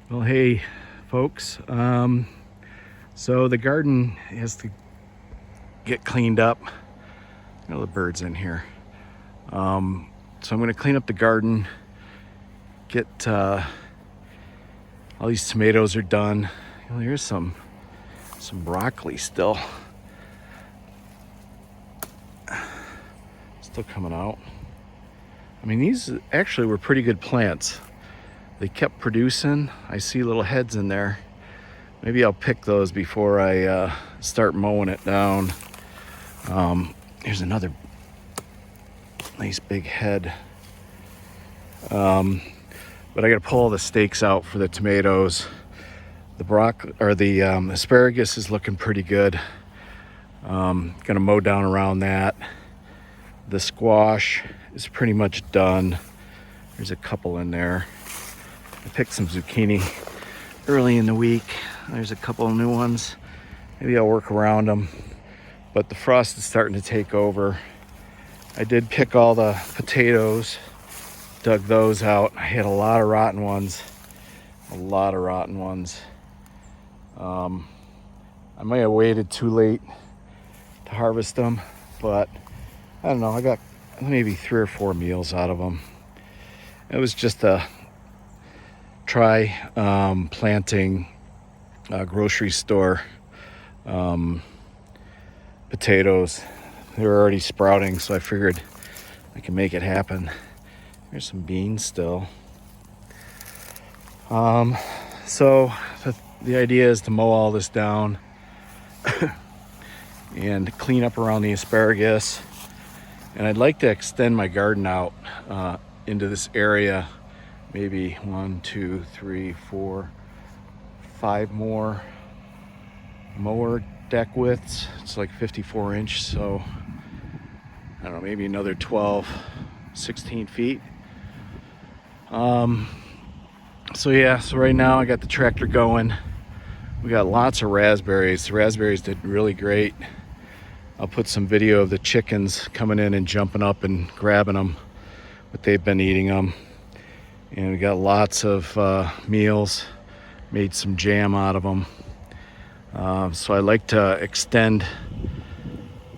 Well, hey folks, so the garden has to get cleaned up. All the birds in here. So I'm going to clean up the garden, get all these tomatoes are done. Well, here's some broccoli still coming out. I mean, these actually were pretty good plants. They kept producing. I see little heads in there. Maybe I'll pick those before I start mowing it down. Here's another nice big head. But I gotta pull all the stakes out for the tomatoes. The broccoli or the asparagus is looking pretty good. Gonna mow down around that. The squash is pretty much done. There's a couple in there. I picked some zucchini early in the week. There's a couple of new ones. Maybe I'll work around them. But the frost is starting to take over. I did pick all the potatoes, dug those out. I had a lot of rotten ones. I might have waited too late to harvest them, but I don't know. I got maybe 3 or 4 meals out of them. It was just a try planting grocery store potatoes. They were already sprouting, so I figured I can make it happen. There's some beans still. So the idea is to mow all this down and clean up around the asparagus. And I'd like to extend my garden out into this area. Maybe 1, 2, 3, 4, 5 more mower deck widths. It's like 54 inch, so I don't know, maybe another 12, 16 feet. So right now I got the tractor going. We got lots of raspberries. The raspberries did really great. I'll put some video of the chickens coming in and jumping up and grabbing them, but they've been eating them. And we got lots of meals, made some jam out of them. So I like to extend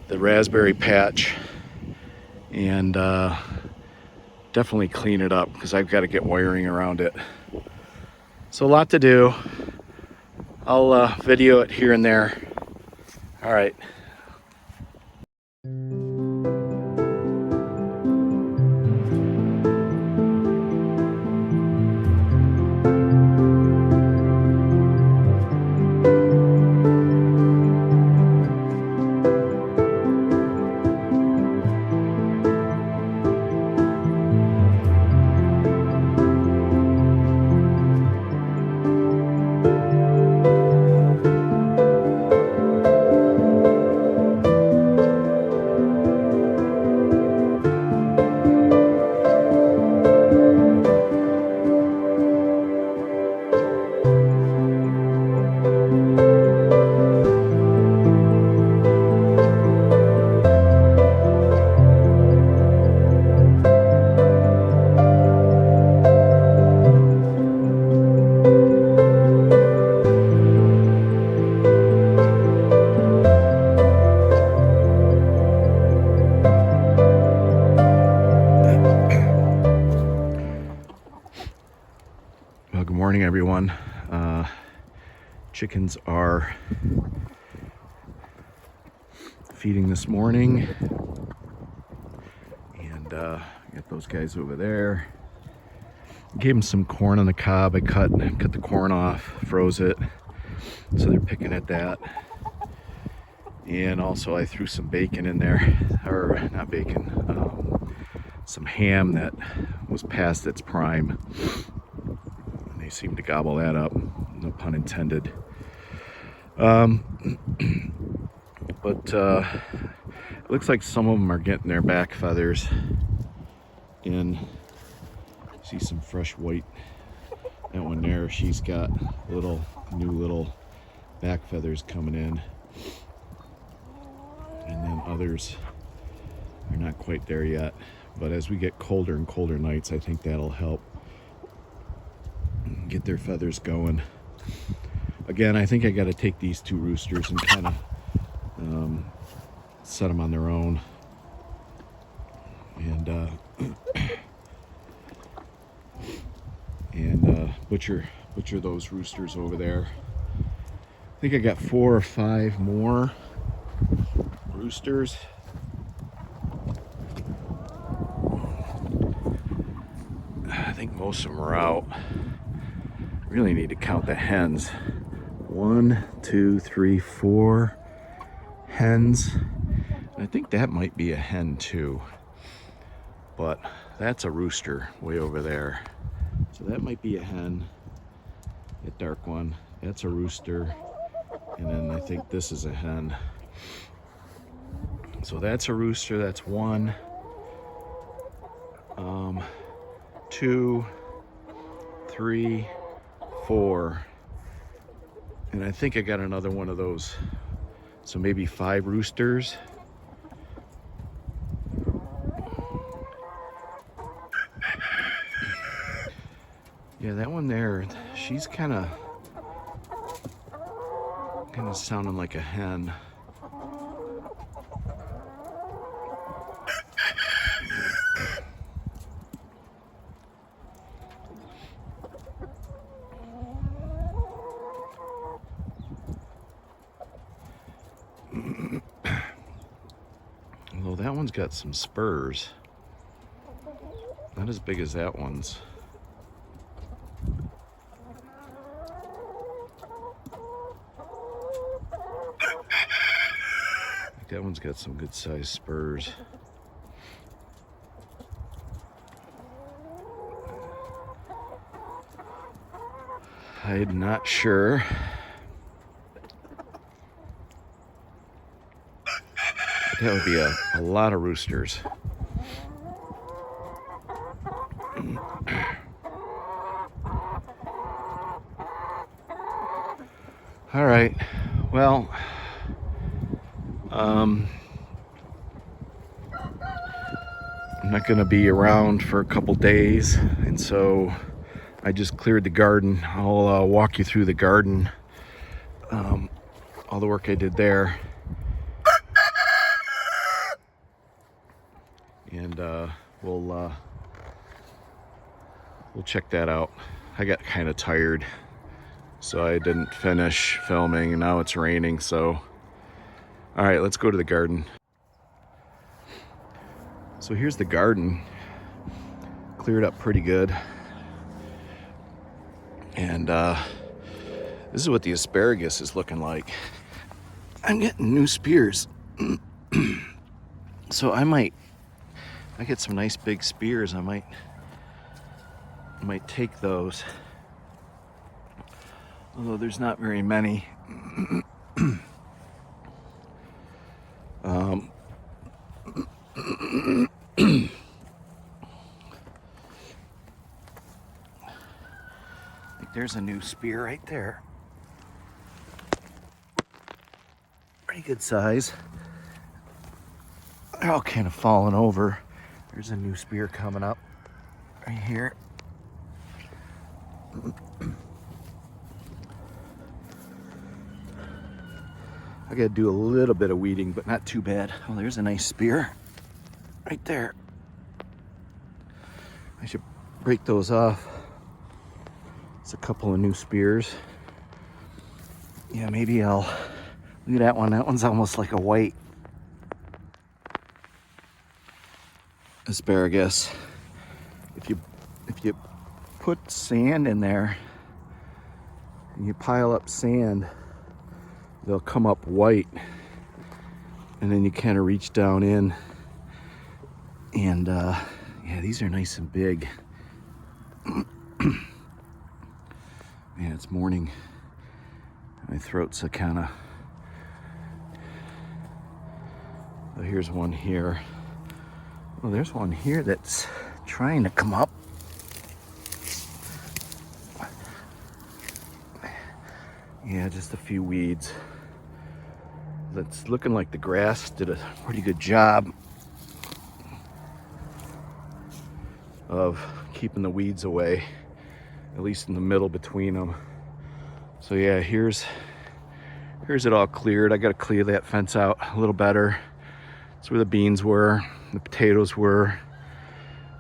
the raspberry patch and definitely clean it up because I've got to get wiring around it. So a lot to do. I'll video it here and there. All right. Well, good morning, everyone. Chickens are feeding this morning, and got those guys over there. Gave them some corn on the cob. I cut the corn off, froze it, so they're picking at that. And also I threw some bacon in there, or not bacon, some ham that was past its prime. And they seem to gobble that up, no pun intended. But it looks like some of them are getting their back feathers in. See some fresh white. That one there, she's got new little back feathers coming in. And then others are not quite there yet. But as we get colder and colder nights, I think that'll help get their feathers going. Again, I think I got to take these two roosters and kind of set them on their own. And butcher those roosters over there. I think I got 4 or 5 more roosters. I think most of them are out. Really need to count the hens. 1, 2, 3, 4 hens. And I think that might be a hen too. But that's a rooster way over there. So that might be a hen, that dark one. That's a rooster. And then I think this is a hen. So that's a rooster, that's 1, 2, 3, 4. And I think I got another one of those. So maybe 5 roosters. Yeah, that one there, she's kind of sounding like a hen. Although that one's got some spurs. Not as big as that one's. That one's got some good sized spurs. I'm not sure. But that would be a lot of roosters. All right, well, I'm not going to be around for a couple days, and so I just cleared the garden. I'll walk you through the garden all the work I did there. And we'll check that out. I got kind of tired, so I didn't finish filming, and now it's raining, so all right, let's go to the garden. So here's the garden, cleared up pretty good. And this is what the asparagus is looking like. I'm getting new spears. So I get some nice big spears. I might take those. Although there's not very many. There's a new spear right there. Pretty good size. They're all kind of falling over. There's a new spear coming up right here. I gotta do a little bit of weeding, but not too bad. Oh, there's a nice spear right there. I should break those off. It's a couple of new spears. Yeah, maybe I'll look at that one. That one's almost like a white asparagus. If you put sand in there and you pile up sand, they'll come up white, and then you kind of reach down in, and yeah, these are nice and big. Man, it's morning. My throat's a kind of... Oh, here's one here. Oh, there's one here that's trying to come up. Yeah, just a few weeds. That's looking like the grass did a pretty good job of keeping the weeds away, at least in the middle between them. So yeah, here's it all cleared. I got to clear that fence out a little better. That's where the beans were, the potatoes were.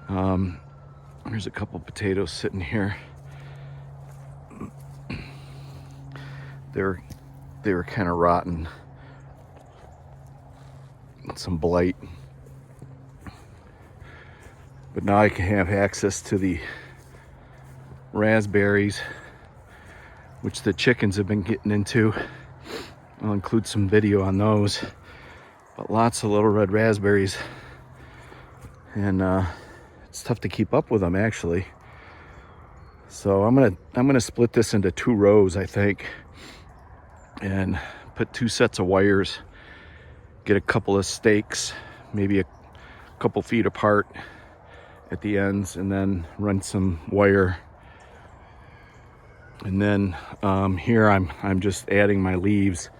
There's a couple potatoes sitting here. They were kind of rotten. Some blight. But now I can have access to the raspberries, which the chickens have been getting into. I'll include some video on those. But lots of little red raspberries. And it's tough to keep up with them, actually. So I'm gonna split this into 2 rows, I think, and put 2 sets of wires. Get a couple of stakes, maybe a couple feet apart at the ends, and then run some wire. And then here I'm just adding my leaves.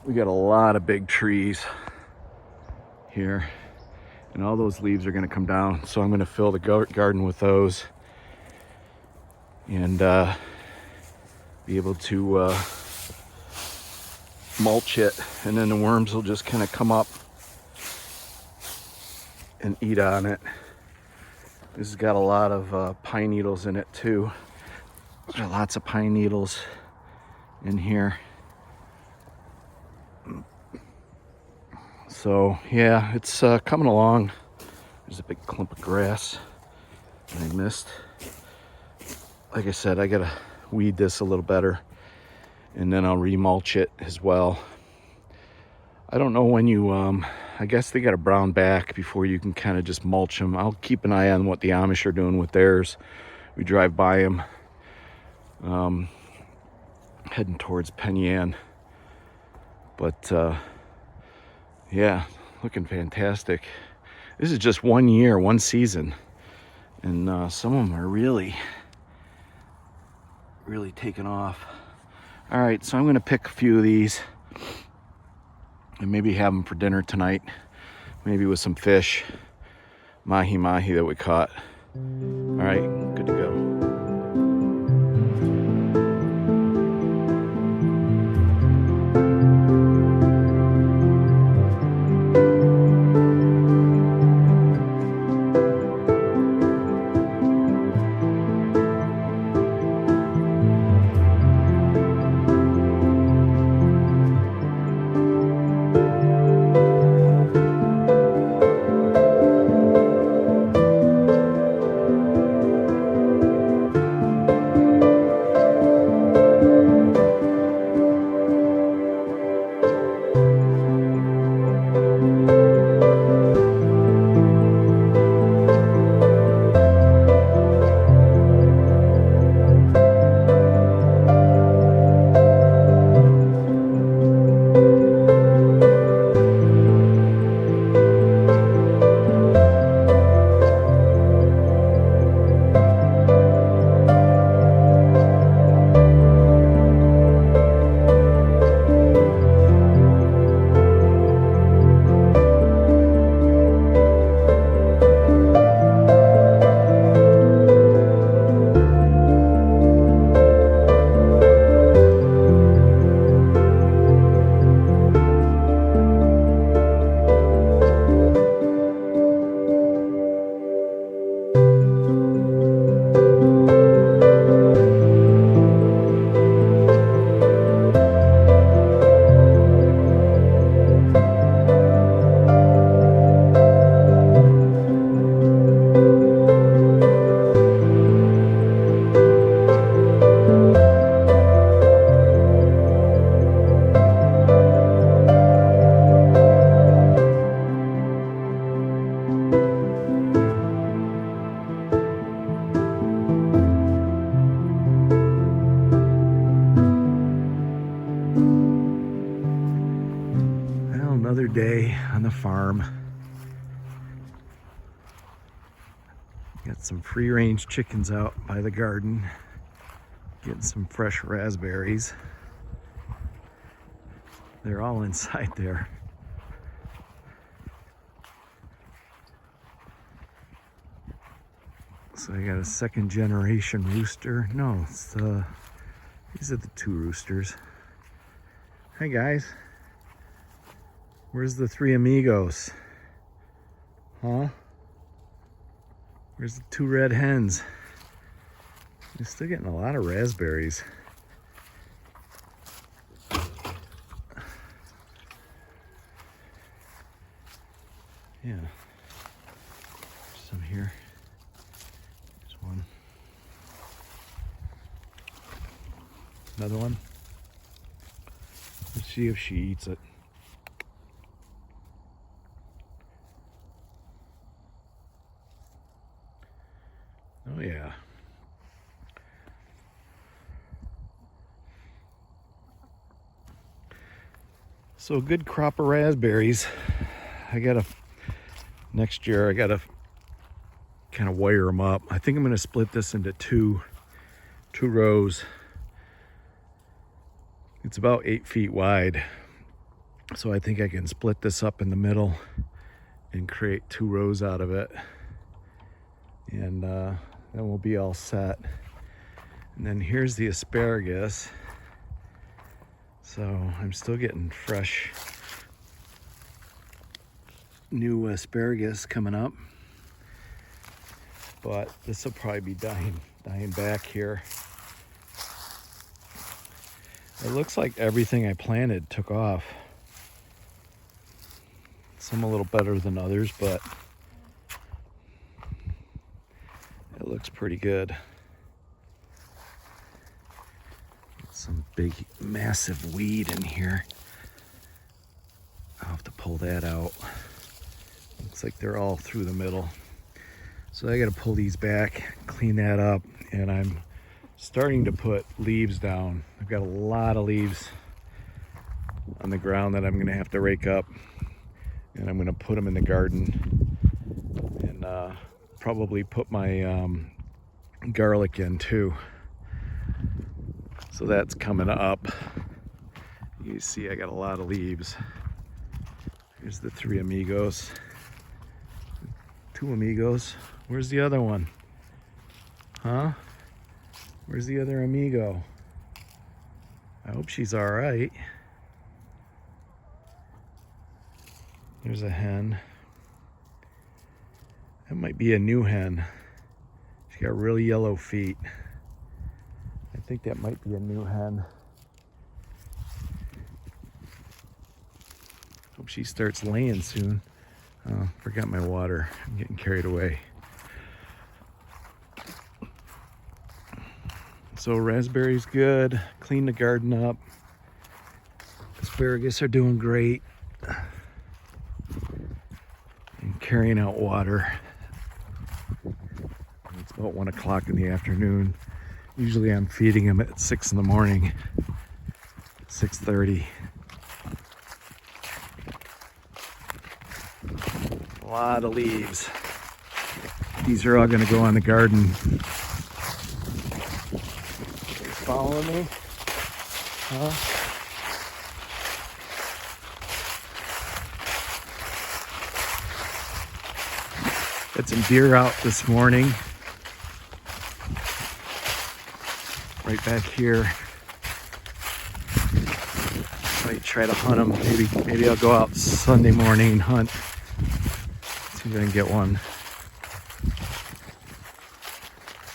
We got a lot of big trees here, and all those leaves are going to come down. So I'm going to fill the garden with those, and be able to mulch it, and then the worms will just kind of come up and eat on it. This has got a lot of pine needles in it too. There are lots of pine needles in here. So yeah, it's coming along. There's a big clump of grass that I missed. Like I said, I gotta weed this a little better, and then I'll remulch it as well. I don't know when you, I guess they got a brown back before you can kind of just mulch them. I'll keep an eye on what the Amish are doing with theirs. We drive by them, heading towards Penyan. But yeah, looking fantastic. This is just 1 year, 1 season, and some of them are really taking off. All right, so I'm gonna pick a few of these and maybe have them for dinner tonight, maybe with some fish, mahi that we caught. All right, good to go. Well, another day on the farm. Got some free-range chickens out by the garden, getting some fresh raspberries. They're all inside there. So I got a second generation rooster. No, these are the two roosters. Hi guys. Where's the three amigos? Huh? Where's the two red hens? They're still getting a lot of raspberries. Yeah. There's some here. There's one. Another one. Let's see if she eats it. Oh yeah. So a good crop of raspberries. Next year I gotta kind of wire them up. I think I'm gonna split this into two rows. It's about 8 feet wide. So I think I can split this up in the middle and create 2 rows out of it. And then we'll be all set. And then here's the asparagus. So I'm still getting fresh new asparagus coming up. But this will probably be dying back here. It looks like everything I planted took off. Some a little better than others, but it looks pretty good. Some big, massive weed in here. I'll have to pull that out. Looks like they're all through the middle. So I gotta pull these back, clean that up, and I'm starting to put leaves down. I've got a lot of leaves on the ground that I'm gonna have to rake up, and I'm gonna put them in the garden, and probably put my garlic in too. So that's coming up. You see I got a lot of leaves. Here's the 3 amigos. 2 amigos. Where's the other one? Huh? Where's the other amigo? I hope she's all right. There's a hen. That might be a new hen. She's got really yellow feet. I think that might be a new hen. Hope she starts laying soon. Oh, forgot my water. I'm getting carried away. So raspberries good. Clean the garden up. Asparagus are doing great. And carrying out water. It's about 1 o'clock in the afternoon. Usually I'm feeding them at 6 in the morning. 6:30. A lot of leaves. These are all going to go on the garden. Following me? Huh? Got some deer out this morning. Right back here. Might try to hunt them. Maybe I'll go out Sunday morning and hunt. See if I can get one.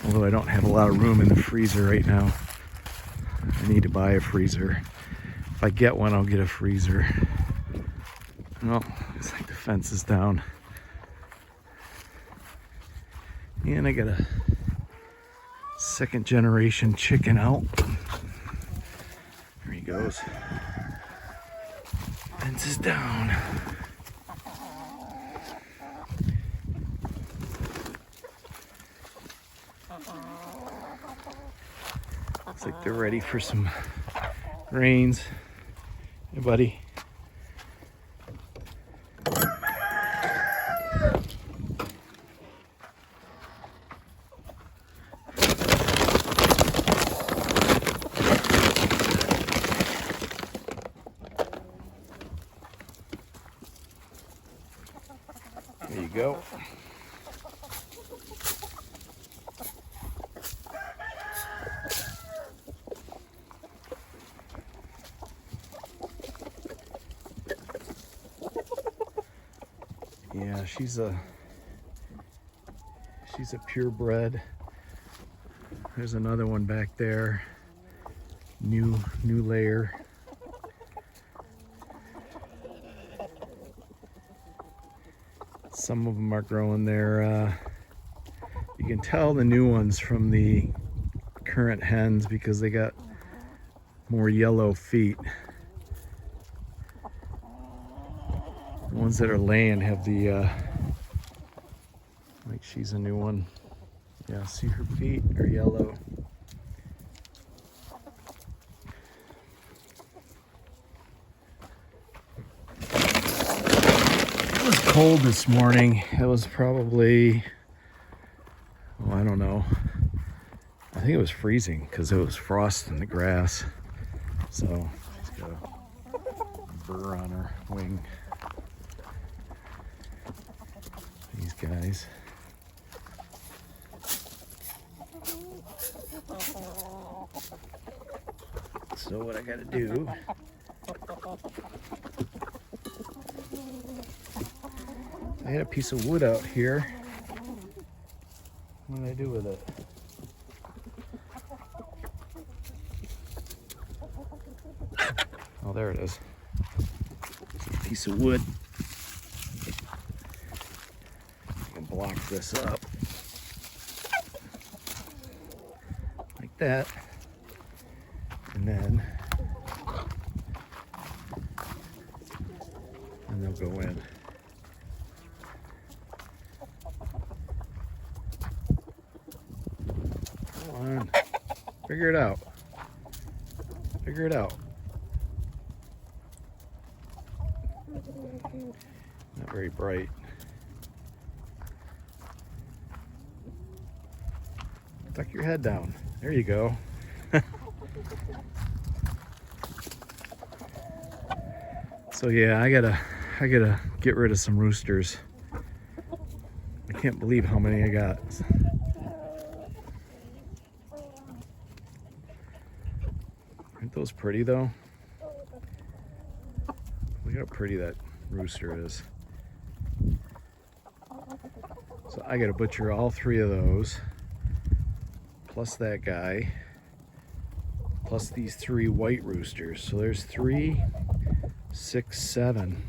Although I don't have a lot of room in the freezer right now. I need to buy a freezer. If I get one, I'll get a freezer. Oh, looks like the fence is down. And I got a second generation chicken out. There he goes. Fence is down. Looks like they're ready for some rains. Hey, buddy. There you go. Yeah, she's a purebred. There's another one back there. New layer. Some of them are growing there. You can tell the new ones from the current hens because they got more yellow feet. The ones that are laying have the, like she's a new one. Yeah, see her feet are yellow. It was cold this morning. It was probably, oh, I don't know. I think it was freezing because it was frost in the grass. So she's got a burr on her wing. These guys. So what I gotta do, I had a piece of wood out here. What did I do with it? Oh, there it is. It's a piece of wood. I can block this up. Like that. And they'll go in. Come on. Figure it out. Figure it out. Not very bright. Tuck your head down. There you go. So yeah, I gotta get rid of some roosters. I can't believe how many I got. Aren't those pretty though? Look how pretty that rooster is. So I gotta butcher all 3 of those, plus that guy, plus these 3 white roosters. So there's 3, 6, 7.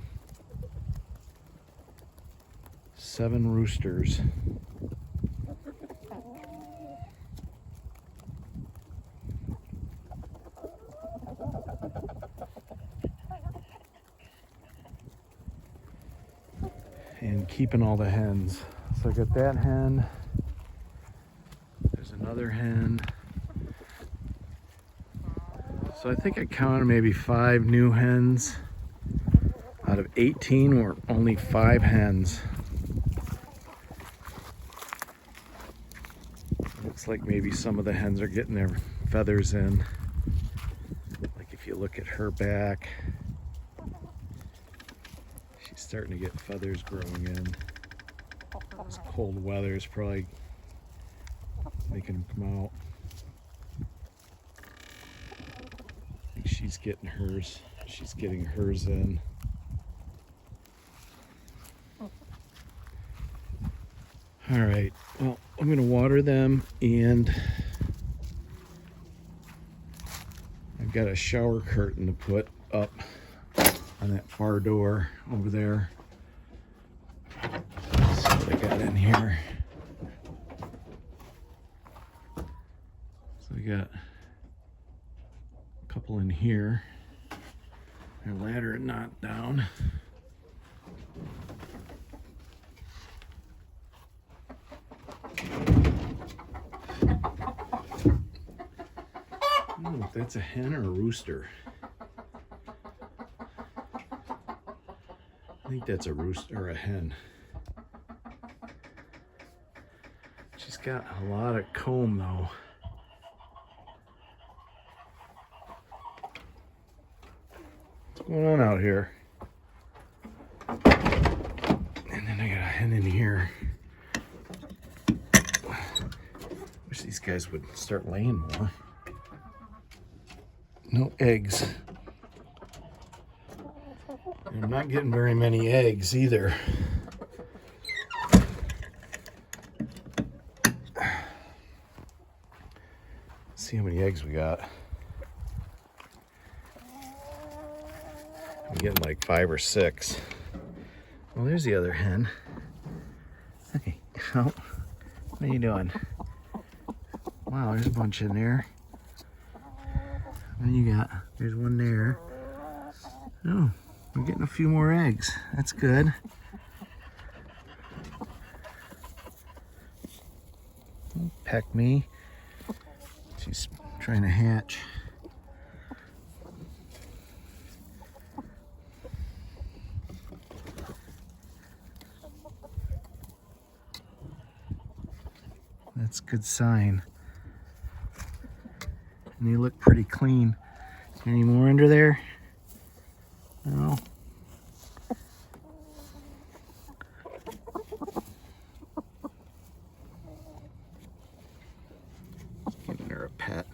7 roosters. And keeping all the hens. So I got that hen. There's another hen. So I think I counted maybe 5 new hens. Out of 18 were only 5 hens. Looks like maybe some of the hens are getting their feathers in. Like if you look at her back, she's starting to get feathers growing in. This cold weather is probably making them come out. I think she's getting hers. She's getting hers in. All right, well, I'm gonna water them, and I've got a shower curtain to put up on that far door over there. Let's see what I got in here. So I got a couple in here. Their ladder is knocked down. I don't know if that's a hen or a rooster. I think that's a rooster or a hen. She's got a lot of comb though. What's going on out here? And then I got a hen in here. Wish these guys would start laying more. No eggs. And I'm not getting very many eggs either. Let's see how many eggs we got. I'm getting like 5 or 6. Well, there's the other hen. Okay, oh, what are you doing? Wow, there's a bunch in there. What do you got? There's one there. Oh, we're getting a few more eggs. That's good. Don't peck me. She's trying to hatch. That's a good sign. And they look pretty clean. Any more under there? No. Giving her a pet.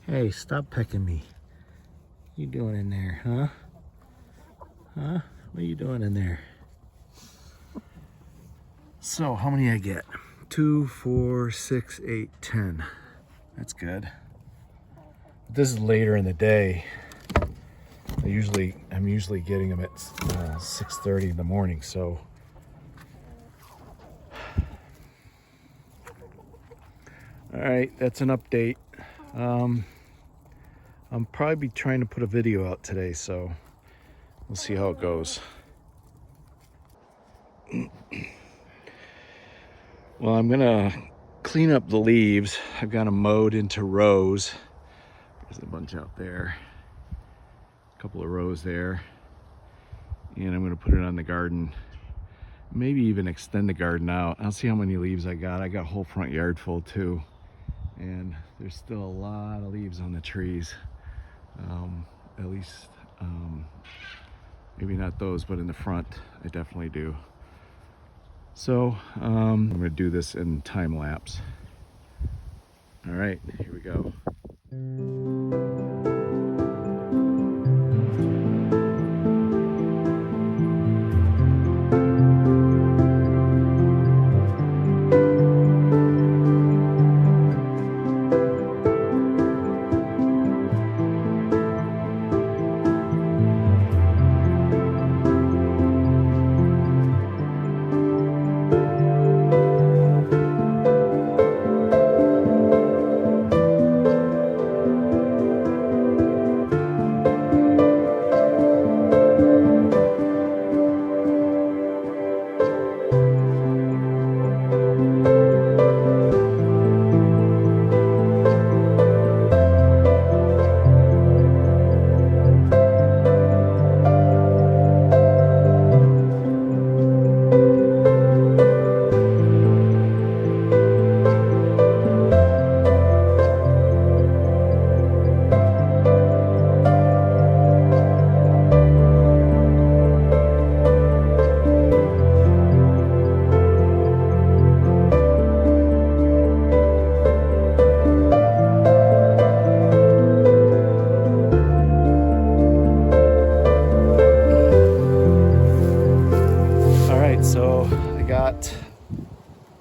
Hey, stop pecking me. What you doing in there, huh? Huh? What are you doing in there? So, how many I get? 2, 4, 6, 8, 10. That's good. This is later in the day. I'm usually getting them at 6:30 in the morning. So, all right, that's an update. I'll probably be trying to put a video out today, so we'll see how it goes. Well, I'm gonna clean up the leaves. I've got them mowed into rows. There's a bunch out there. A couple of rows there. And I'm gonna put it on the garden. Maybe even extend the garden out. I'll see how many leaves I got. I got a whole front yard full too. And there's still a lot of leaves on the trees. At least, maybe not those, but in the front, I definitely do. So I'm gonna do this in time lapse. All right, here we go.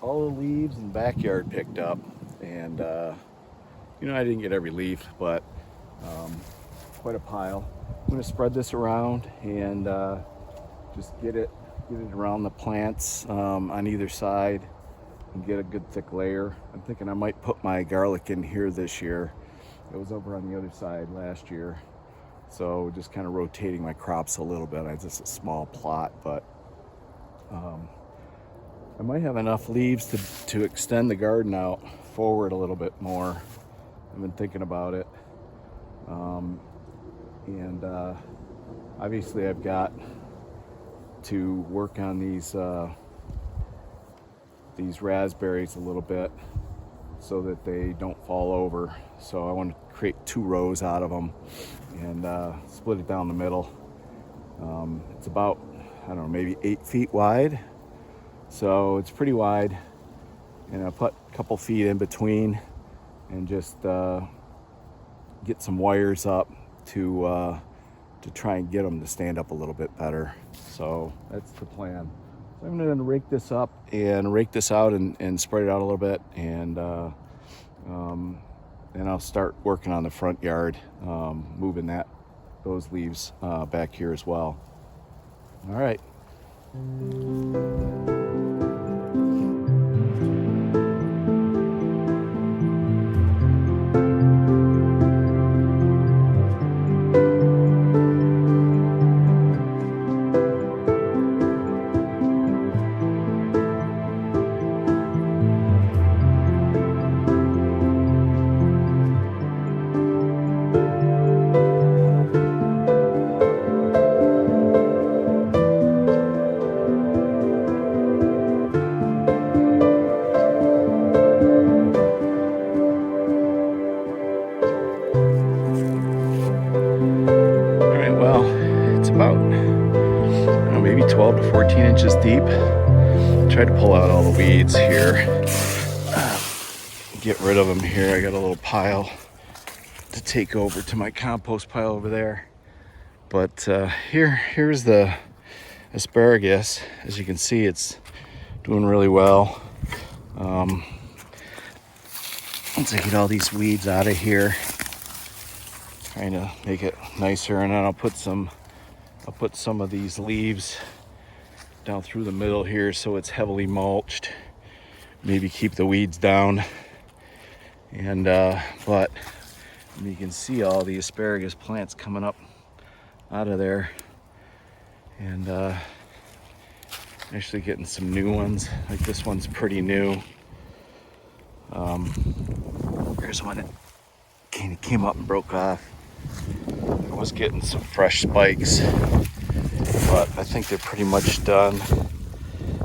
All the leaves in the backyard picked up, and I didn't get every leaf, but quite a pile. I'm going to spread this around and just get it around the plants on either side and get a good thick layer. I'm thinking I might put my garlic in here this year. It was over on the other side last year, so just kind of rotating my crops a little bit. It's just a small plot, but I might have enough leaves to extend the garden out forward a little bit more. I've been thinking about it. And obviously I've got to work on these raspberries a little bit so that they don't fall over. So I want to create 2 rows out of them and split it down the middle. It's about, I don't know, maybe 8 feet wide. So it's pretty wide. And I put a couple feet in between and just get some wires up to try and get them to stand up a little bit better. So that's the plan. So I'm going to rake this up and rake this out and spread it out a little bit, and then I'll start working on the front yard, moving those leaves back here as well. All right. Maybe 12 to 14 inches deep. Try to pull out all the weeds here. Get rid of them here. I got a little pile to take over to my compost pile over there. But here's the asparagus. As you can see, it's doing really well. Once I get all these weeds out of here, trying to make it nicer, and then I'll put some of these leaves down through the middle here so it's heavily mulched. Maybe keep the weeds down. And but you can see all the asparagus plants coming up out of there, and actually getting some new ones. Like this one's pretty new. Here's one that kind of came up and broke off. I was getting some fresh spikes, but I think they're pretty much done.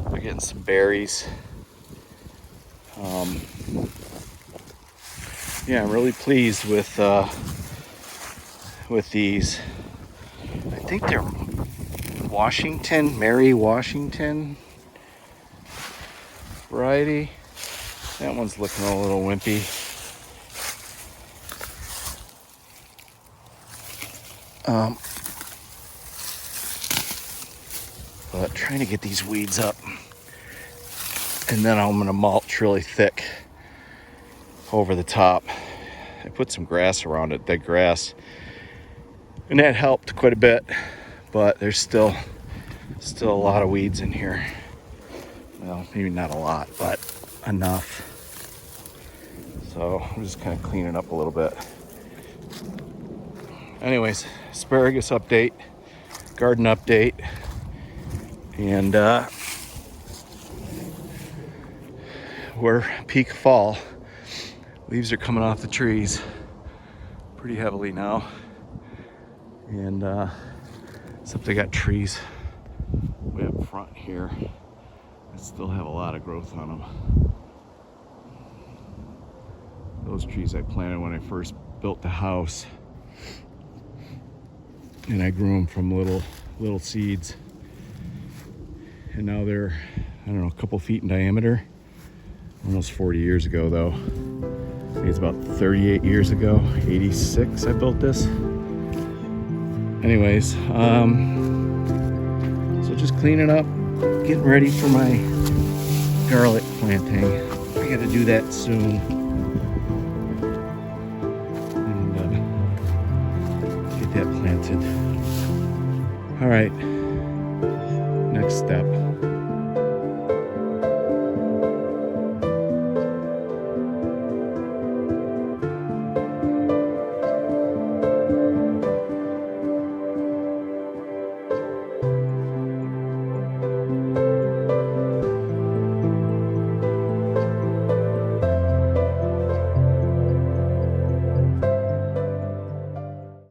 We're getting some berries. Yeah, I'm really pleased with these. I think they're Mary Washington variety. That one's looking a little wimpy. But trying to get these weeds up, and then I'm gonna mulch really thick over the top. I put some grass around it, dead grass, and that helped quite a bit, but there's still a lot of weeds in here. Well, maybe not a lot, but enough. So I'm just kind of cleaning up a little bit. Anyways, asparagus update, garden update, and we're peak fall. Leaves are coming off the trees pretty heavily now, and except they got trees way up front here that still have a lot of growth on them. Those trees I planted when I first built the house, and I grew them from little seeds, and now they're, I don't know, a couple feet in diameter. Almost 40 years ago though. I think it's about 38 years ago, 86 I built this. Anyways, so just cleaning up, getting ready for my garlic planting. I gotta do that soon. And get that planted. All right, next step.